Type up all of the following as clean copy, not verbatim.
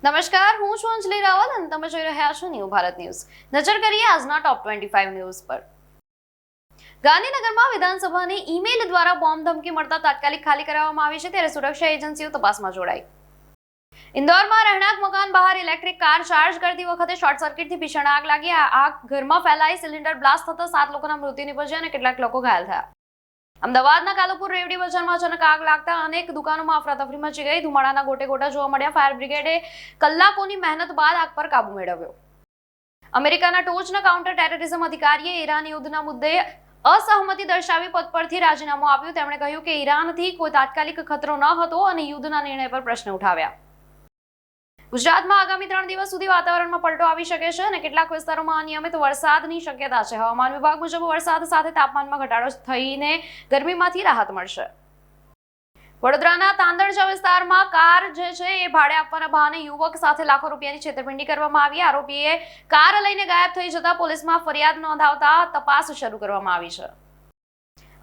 નમસ્કાર, હું છું અંજલિ રાવલ અને તમે જોઈ રહ્યા છો ન્યૂ ભારત ન્યૂઝ. નજર કરીએ આજના ટોપ 25 ન્યૂઝ પર. ગાંધીનગરમાં વિધાનસભાની ઈમેલ દ્વારા બોમ્બ ધમકી મળતા તાત્કાલિક ખાલી કરાવવામાં આવી છે, ત્યારે સુરક્ષા એજન્સીઓ તપાસમાં જોડાઈ. ઇન્દોરમાં રહેણાંક મકાન બહાર ઇલેક્ટ્રિક કાર ચાર્જ કરતી વખતે શોર્ટ સર્કિટથી ભીષણ આગ લાગી. આ આગ ઘરમાં ફેલાઈ, સિલિન્ડર બ્લાસ્ટ થતા 7 લોકોના મૃત્યુ નિપજ્યા અને કેટલાક લોકો ઘાયલ થયા. અમદાવાદના કાલુપુર રેવડી બજારમાં અચાનક આગ લાગતા અનેક દુકાનોમાં અફરાતફરી મચી ગઈ. ધુમાડાના ગોટે ગોટા જોવા મળ્યા. ફાયર બ્રિગેડે કલાકોની મહેનત બાદ આગ પર કાબુ મેળવ્યો. અમેરિકાના ટોચના કાઉન્ટર ટેરરિઝમ અધિકારીએ ઈરાન યુદ્ધના મુદ્દે અસહમતિ દર્શાવી પદ પરથી રાજીનામું આપ્યું. તેમણે કહ્યું કે ઈરાનથી કોઈ તાત્કાલિક ખતરો ન હતો અને યુદ્ધના નિર્ણય પર પ્રશ્ન ઉઠાવ્યા. ગુજરાતમાં આગામી 3 દિવસ સુધી વાતાવરણમાં પલટો આવી શકે છે અને કેટલાક વિસ્તારોમાં અનિયમિત વરસાદની શક્યતા છે. હવામાન વિભાગ મુજબ વરસાદ સાથે તાપમાનમાં ઘટાડો થઈને ગરમીમાંથી રાહત મળશે. વડોદરાના તાંદળજા વિસ્તારમાં કાર જે છે એ ભાડે આપવાના બહાને યુવક સાથે લાખો રૂપિયાની છેતરપિંડી કરવામાં આવી. આરોપીએ કાર લઈને ગાયબ થઈ જતા પોલીસમાં ફરિયાદ નોંધાવતા તપાસ શરૂ કરવામાં આવી છે.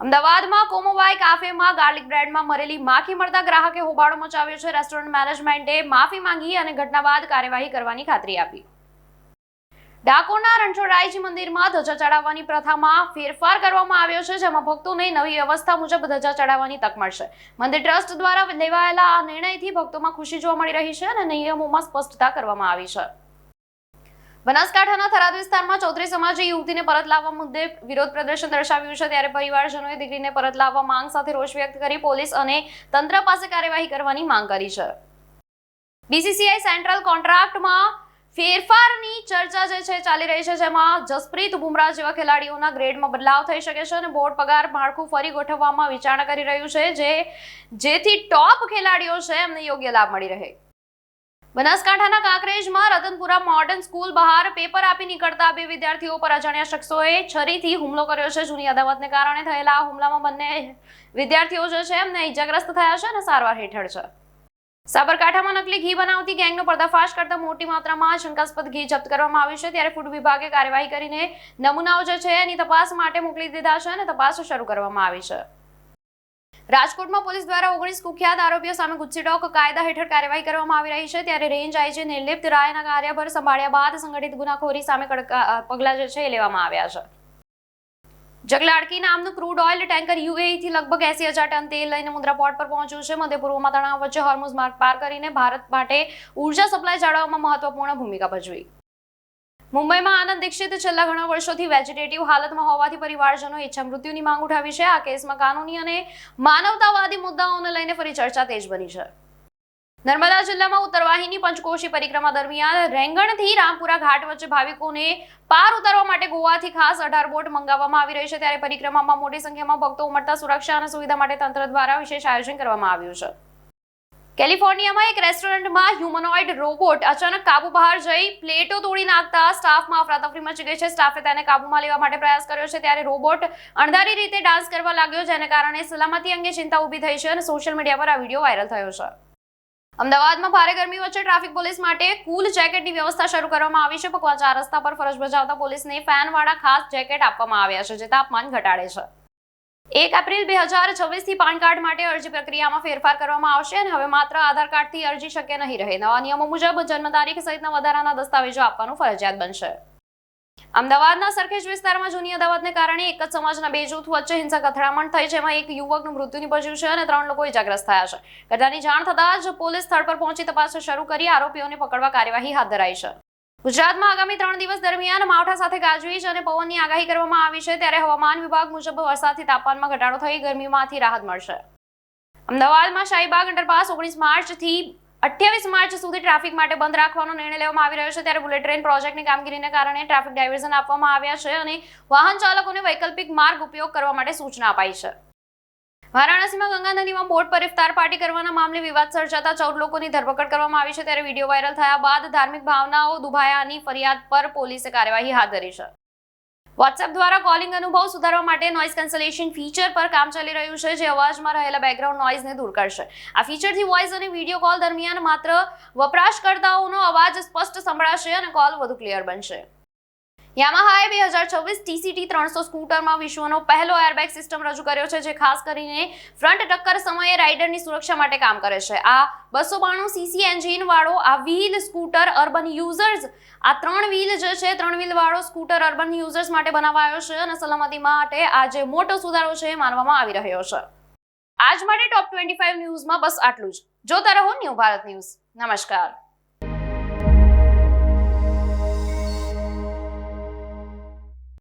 અમદાવાદમાં કોમોવાઈ કાફેમાં ગાર્લિક બ્રેડમાં મરેલી માખી મળતા ગ્રાહકે હોબાળો મચાવ્યો છે. રેસ્ટોરન્ટ મેનેજમેન્ટે માફી માંગી અને ઘટના બાદ કાર્યવાહી કરવાની ખાતરી આપી. ડાકોરના રણછોડરાયજી મંદિરમાં ધજા ચડાવવાની પ્રથામાં ફેરફાર કરવામાં આવ્યો છે, જેમાં ભક્તોને નવી વ્યવસ્થા મુજબ ધજા ચડાવવાની તક મળશે. મંદિર ટ્રસ્ટ દ્વારા લેવાયેલા આ નિર્ણયથી ભક્તોમાં ખુશી જોવા મળી રહી છે અને નિયમોમાં સ્પષ્ટતા કરવામાં આવી છે. બનાસકાંઠાના થરાદ વિસ્તારમાં ચૌધરી સમાજે યુવતીને પરત લાવવા મુદ્દે વિરોધ પ્રદર્શન દર્શાવ્યું છે, ત્યારે પરિવારજનોએ દીકરીને પરત લાવવા માંગ સાથે રોષ વ્યક્ત કરી પોલીસ અને તંત્ર પાસે કાર્યવાહી કરવાની માંગ કરી છે. બીસીસીઆઈ સેન્ટ્રલ કોન્ટ્રાક્ટમાં ફેરફારની ચર્ચા જે છે ચાલી રહી છે, જેમાં જસપ્રીત બુમરાહ જેવા ખેલાડીઓના ગ્રેડમાં બદલાવ થઈ શકે છે અને બોર્ડ પગાર માળખું ફરી ગોઠવવામાં વિચારણા કરી રહ્યું છે, જેથી ટોપ ખેલાડીઓ છે એમને યોગ્ય લાભ મળી રહે. બનાસકાંઠાના કાંકરેજમાં રતનપુરા મોડર્ન સ્કૂલ બહાર પેપર આપી નીકળતા 2 વિદ્યાર્થીઓ પર અજાણ્યા શખ્સોએ છરીથી હુમલો કર્યો છે. જૂની અદાવતને કારણે થયેલા આ હુમલામાં બંને વિદ્યાર્થીઓ જે છે એમને ઈજાગ્રસ્ત થયા છે અને સારવાર હેઠળ છે. સાબરકાંઠામાં નકલી ઘી બનાવતી ગેંગનો પર્દાફાશ કરતા મોટી માત્રામાં શંકાસ્પદ ઘી જપ્ત કરવામાં આવ્યું છે, ત્યારે ફૂડ વિભાગે કાર્યવાહી કરીને નમૂનાઓ જે છે એની તપાસ માટે મોકલી દીધા છે અને તપાસ શરૂ કરવામાં આવી છે. રાજકોટમાં પોલીસ દ્વારા 19 કુખ્યાત આરોપીઓ સામે ગુજસીટોક કાયદા હેઠળ કાર્યવાહી કરવામાં આવી રહી છે, ત્યારે રેન્જ આઈજી નિર્લિપ્ત રાયના કાર્યભાર સંભાળ્યા બાદ સંગઠિત ગુનાખોરી સામે કડક પગલાં જે છે એ લેવામાં આવ્યા છે. જગલાડકી નામનું ક્રૂડ ઓઇલ ટેન્કર યુએઈથી લગભગ 80,000 ટન તેલ લઈને મુન્દ્રા પોર્ટ પર પહોંચ્યું છે. મધ્ય પૂર્વમાં તણાવ વચ્ચે હોર્મુઝ માર્ગ પાર કરીને ભારત માટે ઉર્જા સપ્લાય જાળવવામાં મહત્વપૂર્ણ ભૂમિકા ભજવી. મુંબઈમાં આનંદ દીક્ષિત છેલ્લા ઘણા વર્ષોથી વેજીટેટિવ હાલતમાં હોવાથી પરિવારજનોએ ઈચ્છા મૃત્યુની માંગ ઉઠાવી છે. આ કેસમાં કાનૂની અને માનવતાવાદી મુદ્દાઓને લઈને ફરી ચર્ચા તેજ બની છે. નર્મદા જિલ્લામાં ઉત્તરવાહિની પંચકોશી પરિક્રમા દરમિયાન રેંગણથી રામપુરા ઘાટ વચ્ચે ભાવિકોને પાર ઉતારવા માટે ગોવાથી ખાસ 18 બોટ મંગાવવામાં આવી રહી છે, ત્યારે પરિક્રમામાં મોટી સંખ્યામાં ભક્તો ઉમટતા સુરક્ષા અને સુવિધા માટે તંત્ર દ્વારા વિશેષ આયોજન કરવામાં આવ્યું છે. કેલિફોર્નિયામાં એક રેસ્ટોરન્ટમાં હ્યુમનોઇડ રોબોટ અચાનક કાબુ બહાર જઈ પ્લેટો તોડી નાખતા સ્ટાફમાં અફરાતફરી મચી ગઈ છે. સ્ટાફે તેને કાબુમાં લેવા માટે પ્રયાસ કર્યો છે, ત્યારે રોબોટ અણધારી રીતે ડાન્સ કરવા લાગ્યો, જેને કારણે સલામતી અંગે ચિંતા ઊભી થઈ છે અને સોશિયલ મીડિયા પર આ વિડીયો વાયરલ થયો છે. અમદાવાદમાં ભારે ગરમી વચ્ચે ટ્રાફિક પોલીસ માટે કૂલ જેકેટની વ્યવસ્થા શરૂ કરવામાં આવી છે. પકવા 4 રસ્તા પર ફરજ બજાવતા પોલીસને ફેનવાળા ખાસ જેકેટ આપવામાં આવ્યા છે, જે તાપમાન ઘટાડે છે. 1 એપ્રિલ 2026થી પાન કાર્ડ માટે અરજી પ્રક્રિયામાં ફેરફાર કરવામાં આવશે અને હવે માત્ર આધાર કાર્ડથી અરજી શક્ય નહીં રહે. નવા નિયમો મુજબ જન્મ તારીખ સહિતના વધારાના દસ્તાવેજો આપવાનું ફરજિયાત બનશે. અમદાવાદના સરખેજ વિસ્તારમાં જૂની અદાવતને કારણે એક જ સમાજના 2 જૂથ વચ્ચે હિંસક અથડામણ થઈ, જેમાં એક યુવકનું મૃત્યુ નિપજ્યું છે અને 3 લોકો ઇજાગ્રસ્ત થયા છે. ઘટનાની જાણ થતાં જ પોલીસ સ્થળ પર પહોંચી તપાસ શરૂ કરી આરોપીઓને પકડવા કાર્યવાહી હાથ ધરાઈ છે. ગુજરાતમાં આગામી 3 દિવસ દરમિયાન માવઠા સાથે ગાજવીજ અને પવનની આગાહી કરવામાં આવી છે, ત્યારે હવામાન વિભાગ મુજબ વરસાદથી તાપમાનમાં ઘટાડો થઈ ગરમીમાંથી રાહત મળશે. અમદાવાદમાં શાહીબાગ અંડરપાસ 19 માર્ચથી 28 માર્ચ સુધી ટ્રાફિક માટે બંધ રાખવાનો નિર્ણય લેવામાં આવી રહ્યો છે, ત્યારે બુલેટ ટ્રેન પ્રોજેક્ટની કામગીરીને કારણે ટ્રાફિક ડાયવર્ઝન આપવામાં આવ્યા છે અને વાહન ચાલકોને વૈકલ્પિક માર્ગ ઉપયોગ કરવા માટે સૂચના અપાઈ છે. વારાણસીમાં ગંગા નદીમાં બોટ પર ઇફતાર પાર્ટી કરવાના મામલે વિવાદ સર્જાતા 14 લોકોની ધરપકડ કરવામાં આવી છે, ત્યારે વિડીયો વાયરલ થયા બાદ ધાર્મિક ભાવનાઓ દુભાયાની ફરિયાદ પર પોલીસે કાર્યવાહી હાથ ધરી છે. વોટ્સએપ દ્વારા કોલિંગ અનુભવ સુધારવા માટે નોઇઝ કેન્સલેશન ફીચર પર કામ ચાલી રહ્યું છે, જે અવાજમાં રહેલા બેકગ્રાઉન્ડ નોઇઝને દૂર કરશે. આ ફીચરથી વોઇસ અને વિડીયો કોલ દરમિયાન માત્ર વપરાશકર્તાઓનો અવાજ સ્પષ્ટ સંભળાશે અને કોલ વધુ ક્લિયર બનશે. યામાહાએ 2026 TCT 300 સ્કૂટરમાં વિશ્વનો પહેલો એરબેગ સિસ્ટમ રજૂ કર્યો છે, જે ખાસ કરીને ફ્રન્ટ ટક્કર સમયે રાઇડરની સુરક્ષા માટે કામ કરે છે. આ 292 cc એન્જિન વાળો આ વ્હીલ સ્કૂટર અર્બન યુઝર્સ આ 3 વ્હીલ જે છે 3 વ્હીલ વાળો સ્કૂટર અર્બન યુઝર્સ માટે બનાવાયો છે અને સલામતી માટે આ જે મોટો સુધારો છે માનવામાં આવી રહ્યો છે. આજ માટે ટોપ 25 ન્યૂઝમાં બસ આટલું જ. જોતા રહો ન્યૂ ભારત ન્યૂઝ. નમસ્કાર.